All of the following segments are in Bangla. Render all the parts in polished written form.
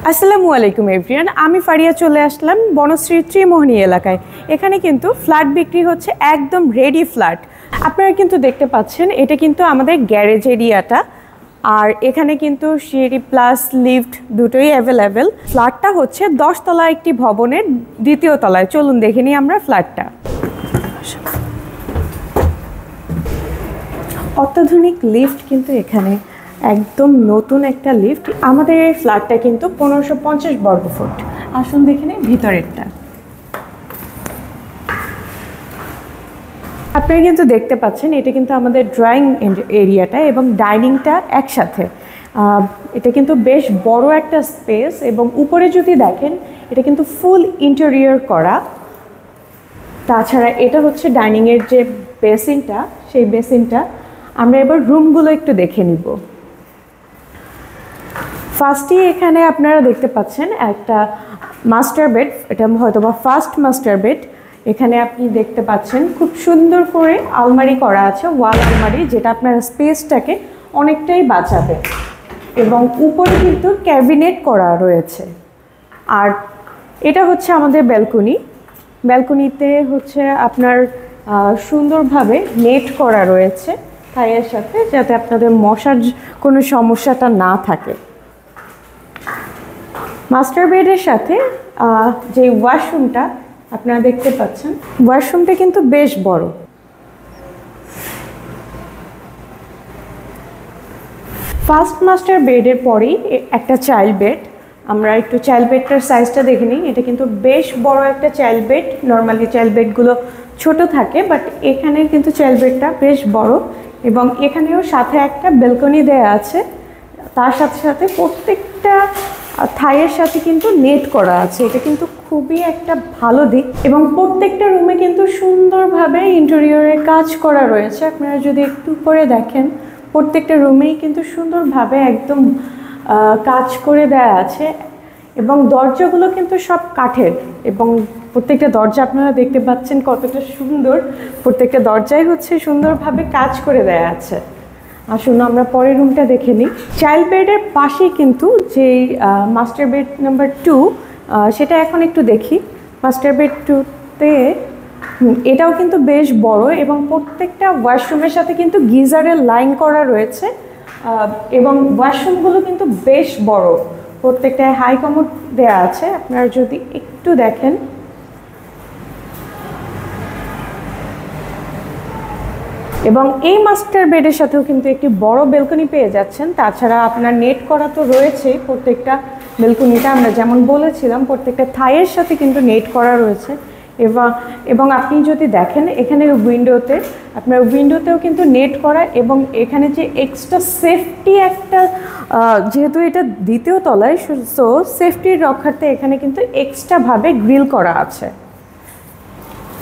আসসালামু আলাইকুম এভরিওয়ান, আমি ফারিয়া চলে আসলাম বনশ্রী ত্রিমোহনী এলাকায়। এখানে কিন্তু ফ্ল্যাট বিক্রি হচ্ছে, একদম রেডি ফ্ল্যাট। আপনারা কিন্তু দেখতে পাচ্ছেন এটা কিন্তু আমাদের গ্যারেজ এরিয়াটা, আর এখানে কিন্তু সিঁড়ি প্লাস লিফট দুটোই অ্যাভেলেবেল। ফ্ল্যাটটা হচ্ছে 10 তলা একটি ভবনের দ্বিতীয় তলায়। চলুন দেখে নিই আমরা ফ্ল্যাটটা। অত্যাধুনিক লিফট কিন্তু এখানে, একদম নতুন একটা লিফট। আমাদের এই ফ্ল্যাটটা কিন্তু 1550 বর্গফুট। আসুন দেখে নিই ভিতরেরটা। আপনারা কিন্তু দেখতে পাচ্ছেন এটা কিন্তু আমাদের ড্রয়িং এরিয়াটা এবং ডাইনিংটা একসাথে। এটা কিন্তু বেশ বড় একটা স্পেস, এবং উপরে যদি দেখেন এটা কিন্তু ফুল ইন্টেরিয়র করা। তাছাড়া এটা হচ্ছে ডাইনিংয়ের যে বেসিনটা, সেই বেসিনটা। আমরা এবার রুমগুলো একটু দেখে নিব। ফার্স্টে এখানে আপনারা দেখতে পাচ্ছেন একটা মাস্টার বেড, এটা হয়তো বা ফার্স্ট মাস্টার বেড। এখানে আপনি দেখতে পাচ্ছেন খুব সুন্দর করে আলমারি করা আছে, ওয়াল আলমারি, যেটা আপনার স্পেসটাকে অনেকটাই বাঁচাবে। এবং উপরে কিন্তু ক্যাবিনেট করা রয়েছে। আর এটা হচ্ছে আমাদের ব্যালকনি। ব্যালকনিতে হচ্ছে আপনার সুন্দরভাবে নেট করা রয়েছে ছাইয়ের সাথে, যাতে আপনাদের মশার কোনো সমস্যাটা না থাকে। মাস্টার বেডের সাথে যে ওয়াশরুমটা আপনারা দেখতে পাচ্ছেন, ওয়াশরুমটা কিন্তু বেশ বড়। ফার্স্ট মাস্টার বেডের পরেই একটা চাইল্ড বেড। আমরা একটু চাইল্ড বেডটার সাইজটা দেখে নিই। এটা কিন্তু বেশ বড় একটা চাইল্ড বেড। নর্মালি চাইল্ড বেডগুলো ছোট থাকে, বাট এখানে কিন্তু চাইল্ড বেডটা বেশ বড়। এবং এখানেও সাথে একটা ব্যালকনি দেয়া আছে। তার সাথে সাথে প্রত্যেকটা থাইয়ের সাথে কিন্তু নেট করা আছে। এটা কিন্তু খুবই একটা ভালো দিক। এবং প্রত্যেকটা রুমে কিন্তু সুন্দরভাবে ইন্টেরিয়রের কাজ করা রয়েছে। আপনারা যদি একটু করে দেখেন, প্রত্যেকটা রুমেই কিন্তু সুন্দরভাবে একদম কাজ করে দেয়া আছে। এবং দরজাগুলো কিন্তু সব কাঠের, এবং প্রত্যেকটা দরজা আপনারা দেখতে পাচ্ছেন কতটা সুন্দর। প্রত্যেকটা দরজাই হচ্ছে সুন্দরভাবে কাজ করে দেয়া আছে। আসুন আমরা পরের রুমটা দেখে নিই। চাইল্ড বেডের পাশেই কিন্তু যেই মাস্টার বেড নাম্বার 2, সেটা এখন একটু দেখি। মাস্টার বেড 2তে এটাও কিন্তু বেশ বড়, এবং প্রত্যেকটা ওয়াশরুমের সাথে কিন্তু গিজারের লাইন করা রয়েছে। এবং ওয়াশরুমগুলো কিন্তু বেশ বড়, প্রত্যেকটায় হাই কমোড দেওয়া আছে। আপনারা যদি একটু দেখেন, এবং এই মাস্টার বেডের সাথেও কিন্তু একটি বড় ব্যালকনি পেয়ে যাচ্ছেন। তাছাড়া আপনার নেট করা তো রয়েছেই প্রত্যেকটা ব্যালকনিটা। আমরা যেমন বলেছিলাম, প্রত্যেকটা থাইয়ের সাথে কিন্তু নেট করা রয়েছে। এবং আপনি যদি দেখেন এখানে উইন্ডোতে, আপনার উইন্ডোতেও কিন্তু নেট করা। এবং এখানে যে এক্সট্রা সেফটি একটা, যেহেতু এটা দ্বিতীয় তলায়, সো সেফটির রক্ষার্থে এখানে কিন্তু এক্সট্রাভাবে গ্রিল করা আছে,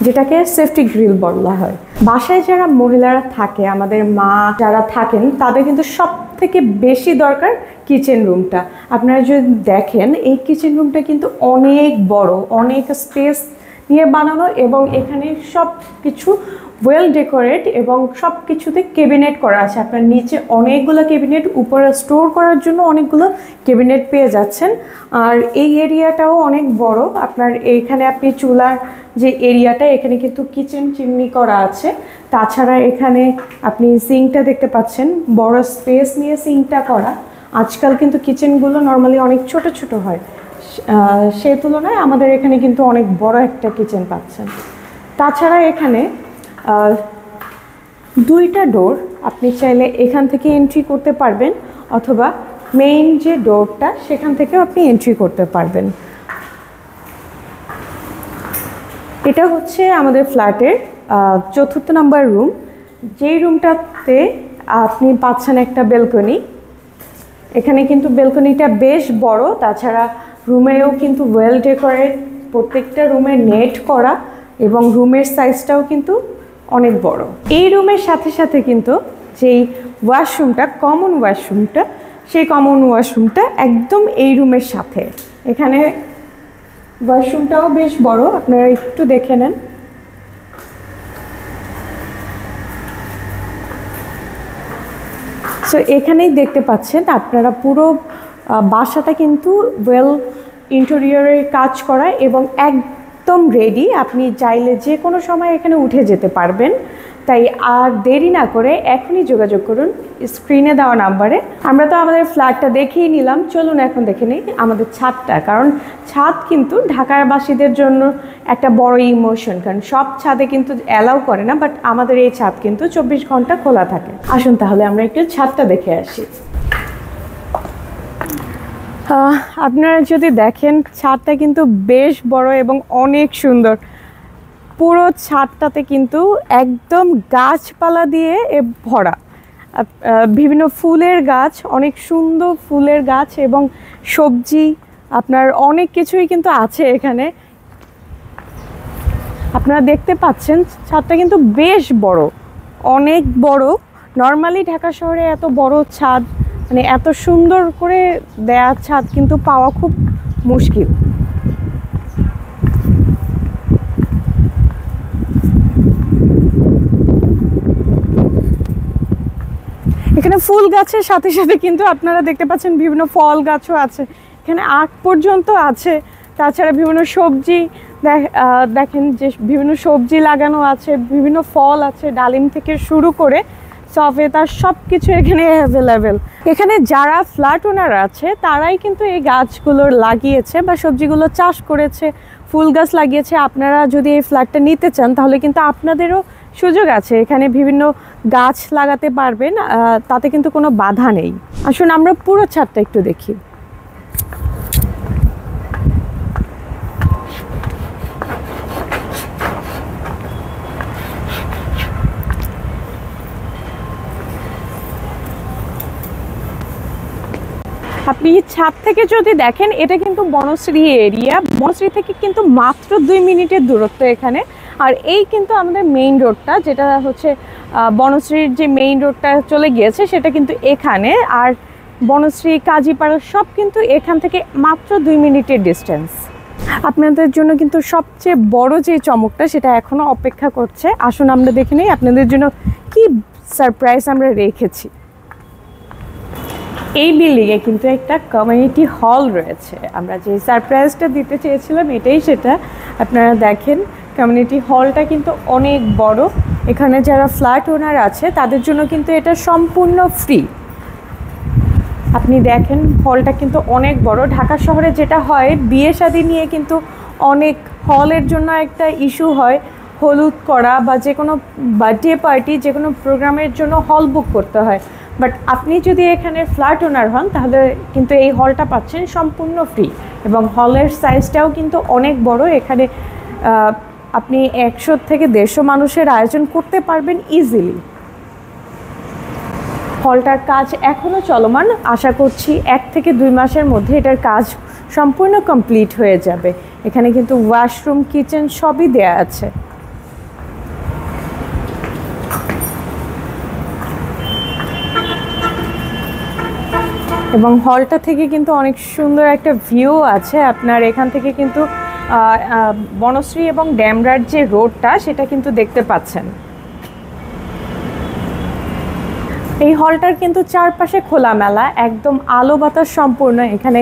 যেটাকে সেফটি গ্রিল বলা হয়। বাসায় যারা মহিলারা থাকে, আমাদের মা যারা থাকেন, তাদের কিন্তু সব থেকে বেশি দরকার কিচেন রুমটা। আপনারা যদি দেখেন এই কিচেন রুমটা কিন্তু অনেক বড়, অনেক স্পেস নিয়ে বানানো। এবং এখানে সব কিছু ওয়েল ডেকোরেট, এবং সব কিছুতে ক্যাবিনেট করা আছে। আপনার নিচে অনেকগুলো ক্যাবিনেট, উপরে স্টোর করার জন্য অনেকগুলো ক্যাবিনেট পেয়ে যাচ্ছেন। আর এই এরিয়াটাও অনেক বড়। আপনার এইখানে আপনি চুলার যে এরিয়াটা, এখানে কিন্তু কিচেন চিমনি করা আছে। তাছাড়া এখানে আপনি সিঙ্কটা দেখতে পাচ্ছেন, বড় স্পেস নিয়ে সিঙ্কটা করা। আজকাল কিন্তু কিচেনগুলো নর্মালি অনেক ছোট ছোট হয়, সেই তুলনায় আমাদের এখানে কিন্তু অনেক বড় একটা কিচেন পাচ্ছেন। তাছাড়া এখানে 2টা ডোর, আপনি চাইলে এখান থেকে এন্ট্রি করতে পারবেন, অথবা মেইন যে ডোরটা সেখান থেকেও আপনি এন্ট্রি করতে পারবেন। এটা হচ্ছে আমাদের ফ্ল্যাটের 4র্থ নাম্বার রুম। যেই রুমটাতে আপনি পাচ্ছেন একটা ব্যালকনি। এখানে কিন্তু ব্যালকনিটা বেশ বড়। তাছাড়া রুমেও কিন্তু ওয়েল ডেকোরেট, প্রত্যেকটা রুমে নেট করা, এবং রুমের সাইজটাও কিন্তু অনেক বড়। এই রুমের সাথে সাথে কিন্তু যেই ওয়াশরুমটা, কমন ওয়াশরুমটা, সেই কমন ওয়াশরুমটা একদম এই রুমের সাথে। এখানে ওয়াশরুমটাও বেশ বড়, আপনারা একটু দেখে নেন। সো এখানেই দেখতে পাচ্ছেন আপনারা পুরো বাসাটা কিন্তু ওয়েল ইন্টেরিয়রের কাজ করা এবং একদম রেডি। আপনি চাইলে যে কোনো সময় এখানে উঠে যেতে পারবেন। তাই আর দেরি না করে এখনই যোগাযোগ করুন স্ক্রিনে দেওয়া নাম্বারে। আমরা তো আমাদের ফ্ল্যাটটা দেখেই নিলাম, চলুন এখন দেখে নিই আমাদের ছাদটা। কারণ ছাদ কিন্তু ঢাকারবাসীদের জন্য একটা বড় ইমোশন, কারণ সব ছাদে কিন্তু অ্যালাউ করে না, বাট আমাদের এই ছাদ কিন্তু 24 ঘন্টা খোলা থাকে। আসুন তাহলে আমরা একটু ছাদটা দেখে আসি। আপনারা যদি দেখেন ছাদটা কিন্তু বেশ বড় এবং অনেক সুন্দর। পুরো ছাদটাতে কিন্তু একদম গাছপালা দিয়ে ভরা, বিভিন্ন ফুলের গাছ, অনেক সুন্দর ফুলের গাছ এবং সবজি, আপনার অনেক কিছুই কিন্তু আছে এখানে। আপনারা দেখতে পাচ্ছেন ছাদটা কিন্তু বেশ বড়, অনেক বড়। নর্মালি ঢাকা শহরে এত বড় ছাদ, মানে এত সুন্দর করে দেয়া ছাদ কিন্তু পাওয়া খুব মুশকিল। এখানে ফুল গাছের সাথে সাথে কিন্তু আপনারা দেখতে পাচ্ছেন বিভিন্ন ফল গাছও আছে, এখানে আখ পর্যন্ত আছে। তাছাড়া বিভিন্ন সবজি দেখেন যে বিভিন্ন সবজি লাগানো আছে, বিভিন্ন ফল আছে, ডালিম থেকে শুরু করে সফেদা সব কিছু এখানে অ্যাভেলেবেল। এখানে যারা ফ্ল্যাট ওনার আছে তারাই কিন্তু এই গাছগুলো লাগিয়েছে বা সবজিগুলো চাষ করেছে, ফুল গাছ লাগিয়েছে। আপনারা যদি এই ফ্ল্যাটটা নিতে চান তাহলে কিন্তু আপনাদেরও সুযোগ আছে, এখানে বিভিন্ন গাছ লাগাতে পারবেন, তাতে কিন্তু কোনো বাধা নেই। আসুন আমরা পুরো ছাদটা একটু দেখি। আপনি ছাদ থেকে যদি দেখেন, এটা কিন্তু বনশ্রী এরিয়া, বনশ্রী থেকে কিন্তু মাত্র 2 মিনিটের দূরত্ব এখানে। আর এই কিন্তু আমাদের মেইন রোডটা, যেটা হচ্ছে বনশ্রীর যে মেইন রোডটা চলে গিয়েছে সেটা কিন্তু এখানে। আর বনশ্রী, কাজীপাড়া সব কিন্তু এখান থেকে মাত্র 2 মিনিটের ডিস্টেন্স। আপনাদের জন্য কিন্তু সবচেয়ে বড় যে চমকটা সেটা এখনও অপেক্ষা করছে। আসুন আমরা দেখে নিই আপনাদের জন্য কি সারপ্রাইজ আমরা রেখেছি। এই বিল্ডিংয়ে কিন্তু একটা কমিউনিটি হল রয়েছে। আমরা যে সারপ্রাইজটা দিতে চেয়েছিলাম এটাই সেটা। আপনারা দেখেন কমিউনিটি হলটা কিন্তু অনেক বড়। এখানে যারা ফ্ল্যাট ওনার আছে তাদের জন্য কিন্তু এটা সম্পূর্ণ ফ্রি। আপনি দেখেন হলটা কিন্তু অনেক বড়। ঢাকা শহরে যেটা হয়, বিয়ে শাদী নিয়ে কিন্তু অনেক হলের জন্য একটা ইস্যু হয়, হলুদ করা বা যে কোনো বার্থডে পার্টি, যে কোনো প্রোগ্রামের জন্য হল বুক করতে হয়। বাট আপনি যদি এখানে ফ্ল্যাট ওনার হন তাহলে কিন্তু এই হলটা পাচ্ছেন সম্পূর্ণ ফ্রি, এবং হলের সাইজটাও কিন্তু অনেক বড়। এখানে আপনি 100 থেকে 150 মানুষের আয়োজন করতে পারবেন ইজিলি। হলটার কাজ এখনও চলমান, আশা করছি 1 থেকে 2 মাসের মধ্যে এটার কাজ সম্পূর্ণ কমপ্লিট হয়ে যাবে। এখানে কিন্তু ওয়াশরুম, কিচেন সবই দেয়া আছে। এবং হলটা থেকে কিন্তু অনেক সুন্দর একটা ভিউ আছে। আপনার এখান থেকে কিন্তু বনশ্রী এবং ড্যামরার যে রোডটা সেটা কিন্তু দেখতে পাচ্ছেন। এই হলটার কিন্তু চারপাশে খোলামেলা, একদম আলো বাতাস সম্পূর্ণ। এখানে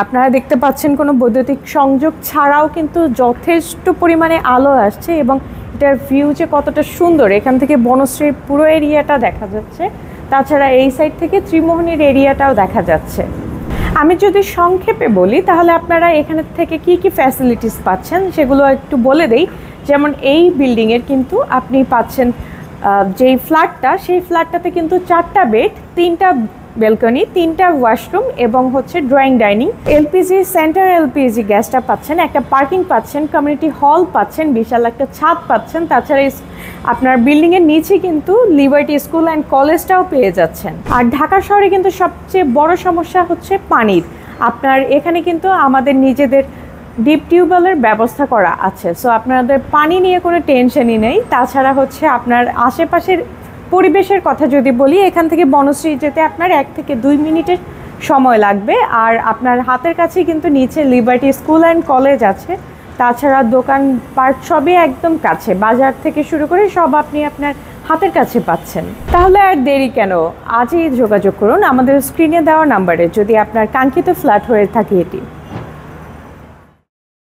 আপনারা দেখতে পাচ্ছেন কোনো বৈদ্যুতিক সংযোগ ছাড়াও কিন্তু যথেষ্ট পরিমাণে আলো আসছে, এবং এটার ভিউ যে কতটা সুন্দর, এখান থেকে বনশ্রীর পুরো এরিয়াটা দেখা যাচ্ছে। তাছাড়া এই সাইড থেকে ত্রিমোহনীর এরিয়াটাও দেখা যাচ্ছে। আমি যদি সংক্ষেপে বলি তাহলে আপনারা এখানে থেকে কি কি ফ্যাসিলিটিস পাচ্ছেন সেগুলো একটু বলে দেই। যেমন এই বিল্ডিংয়ের কিন্তু আপনি পাচ্ছেন যেই ফ্ল্যাটটা, সেই ফ্ল্যাটটাতে কিন্তু 4টা বেড, 3টা বেলকনি, 3টা ওয়াশরুম এবং হচ্ছে drawing dining, LPG centre, LPG গ্যাসটা পাচ্ছেন, একটা পার্কিং পাচ্ছেন, কমিউনিটি হল পাচ্ছেন, বিশাল একটা ছাদ পাচ্ছেন। তাছাড়া আপনার বিল্ডিংয়ের নিচে কিন্তু লিবার্টি স্কুল অ্যান্ড কলেজটাও পেয়ে যাচ্ছেন। আর ঢাকা শহরে কিন্তু সবচেয়ে বড় সমস্যা হচ্ছে পানির। আপনার এখানে কিন্তু আমাদের নিজেদের ডিপ টিউবওয়েলের ব্যবস্থা করা আছে, সো আপনাদের পানি নিয়ে কোনো টেনশনই নেই। তাছাড়া হচ্ছে আপনার আশেপাশের পরিবেশের কথা যদি বলি, এখান থেকে বনশ্রী যেতে আপনার 1 থেকে 2 মিনিটের সময় লাগবে। আর আপনার হাতের কাছে কিন্তু নিচে লিবার্টি স্কুল অ্যান্ড কলেজ আছে। তাছাড়া দোকান পাট সবই একদম কাছে, বাজার থেকে শুরু করে সব আপনি আপনার হাতের কাছে পাচ্ছেন। তাহলে আর দেরি কেন, আজই যোগাযোগ করুন আমাদের স্ক্রিনে দেওয়া নাম্বারে যদি আপনার কাঙ্ক্ষিত ফ্ল্যাট হয়ে থাকে এটি।